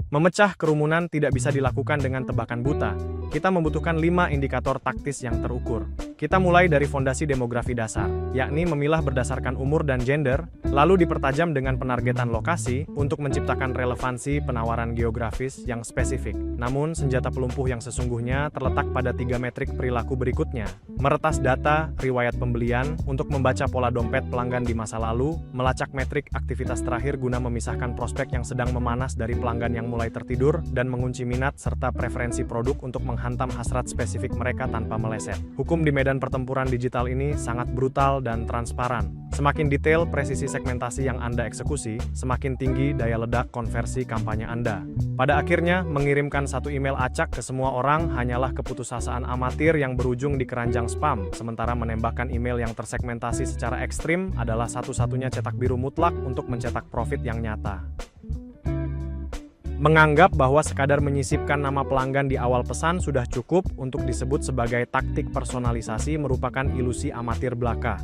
Memecah kerumunan tidak bisa dilakukan dengan tebakan buta. Kita membutuhkan 5 indikator taktis yang terukur. Kita mulai dari fondasi demografi dasar, yakni memilah berdasarkan umur dan gender, lalu dipertajam dengan penargetan lokasi untuk menciptakan relevansi penawaran geografis yang spesifik. Namun, senjata pelumpuh yang sesungguhnya terletak pada 3 metrik perilaku berikutnya. Meretas data, riwayat pembelian, untuk membaca pola dompet pelanggan di masa lalu, melacak metrik aktivitas terakhir guna memisahkan prospek yang sedang memanas dari pelanggan yang mulai tertidur, dan mengunci minat serta preferensi produk untuk menghantam hasrat spesifik mereka tanpa meleset. Hukum di medan pertempuran digital ini sangat brutal dan transparan. Semakin detail presisi segmentasi yang Anda eksekusi, semakin tinggi daya ledak konversi kampanye Anda. Pada akhirnya, mengirimkan satu email acak ke semua orang hanyalah keputusasaan amatir yang berujung di keranjang spam, sementara menembakkan email yang tersegmentasi secara ekstrim adalah satu-satunya cetak biru mutlak untuk mencetak profit yang nyata. Menganggap bahwa sekadar menyisipkan nama pelanggan di awal pesan sudah cukup untuk disebut sebagai taktik personalisasi merupakan ilusi amatir belaka.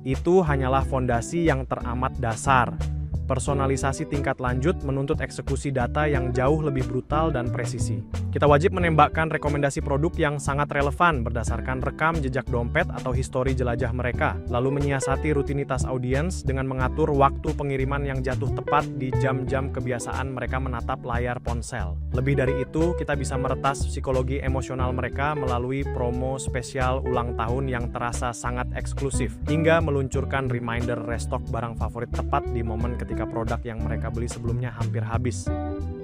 Itu hanyalah fondasi yang teramat dasar. Personalisasi tingkat lanjut menuntut eksekusi data yang jauh lebih brutal dan presisi. Kita wajib menembakkan rekomendasi produk yang sangat relevan berdasarkan rekam jejak dompet atau histori jelajah mereka, lalu menyiasati rutinitas audiens dengan mengatur waktu pengiriman yang jatuh tepat di jam-jam kebiasaan mereka menatap layar ponsel. Lebih dari itu, kita bisa meretas psikologi emosional mereka melalui promo spesial ulang tahun yang terasa sangat eksklusif, hingga meluncurkan reminder restock barang favorit tepat di momen ketika produk yang mereka beli sebelumnya hampir habis.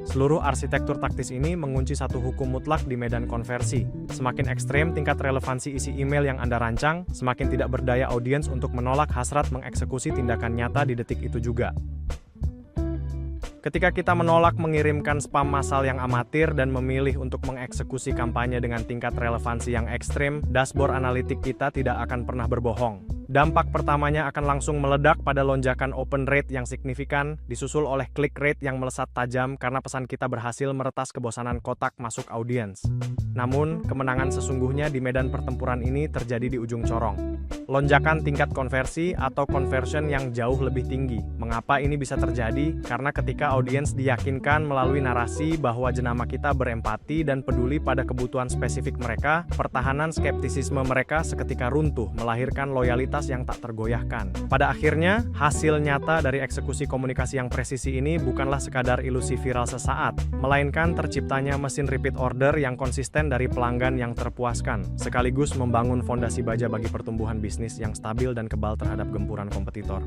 Seluruh arsitektur taktis ini mengunci satu hukum mutlak di medan konversi. Semakin ekstrem tingkat relevansi isi email yang Anda rancang, semakin tidak berdaya audiens untuk menolak hasrat mengeksekusi tindakan nyata di detik itu juga. Ketika kita menolak mengirimkan spam massal yang amatir dan memilih untuk mengeksekusi kampanye dengan tingkat relevansi yang ekstrem, dashboard analitik kita tidak akan pernah berbohong. Dampak pertamanya akan langsung meledak pada lonjakan open rate yang signifikan, disusul oleh click rate yang melesat tajam karena pesan kita berhasil meretas kebosanan kotak masuk audiens. Namun, kemenangan sesungguhnya di medan pertempuran ini terjadi di ujung corong. Lonjakan tingkat konversi atau conversion yang jauh lebih tinggi. Mengapa ini bisa terjadi? Karena ketika audiens diyakinkan melalui narasi bahwa jenama kita berempati dan peduli pada kebutuhan spesifik mereka, pertahanan skeptisisme mereka seketika runtuh, melahirkan loyalitas yang tak tergoyahkan. Pada akhirnya, hasil nyata dari eksekusi komunikasi yang presisi ini bukanlah sekadar ilusi viral sesaat, melainkan terciptanya mesin repeat order yang konsisten dari pelanggan yang terpuaskan, sekaligus membangun fondasi baja bagi pertumbuhan bisnis yang stabil dan kebal terhadap gempuran kompetitor.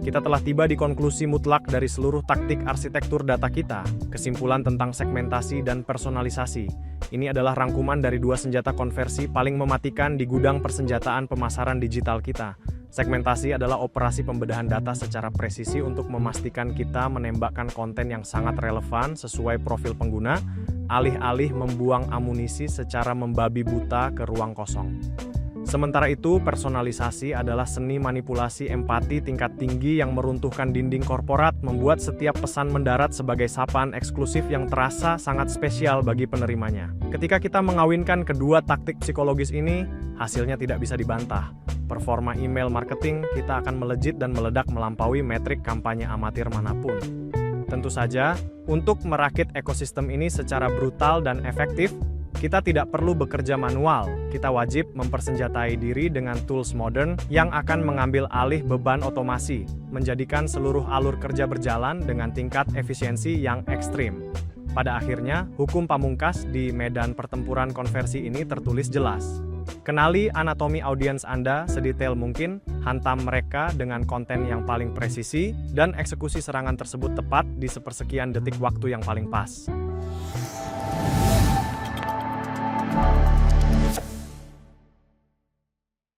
Kita telah tiba di konklusi mutlak dari seluruh taktik arsitektur data kita, kesimpulan tentang segmentasi dan personalisasi. Ini adalah rangkuman dari 2 senjata konversi paling mematikan di gudang persenjataan pemasaran digital kita. Segmentasi adalah operasi pembedahan data secara presisi untuk memastikan kita menembakkan konten yang sangat relevan sesuai profil pengguna, alih-alih membuang amunisi secara membabi buta ke ruang kosong. Sementara itu, personalisasi adalah seni manipulasi empati tingkat tinggi yang meruntuhkan dinding korporat, membuat setiap pesan mendarat sebagai sapaan eksklusif yang terasa sangat spesial bagi penerimanya. Ketika kita mengawinkan kedua taktik psikologis ini, hasilnya tidak bisa dibantah. Performa email marketing kita akan melejit dan meledak melampaui metrik kampanye amatir manapun. Tentu saja, untuk merakit ekosistem ini secara brutal dan efektif, kita tidak perlu bekerja manual, kita wajib mempersenjatai diri dengan tools modern yang akan mengambil alih beban otomasi, menjadikan seluruh alur kerja berjalan dengan tingkat efisiensi yang ekstrim. Pada akhirnya, hukum pamungkas di medan pertempuran konversi ini tertulis jelas. Kenali anatomi audiens Anda sedetail mungkin, hantam mereka dengan konten yang paling presisi, dan eksekusi serangan tersebut tepat di sepersekian detik waktu yang paling pas.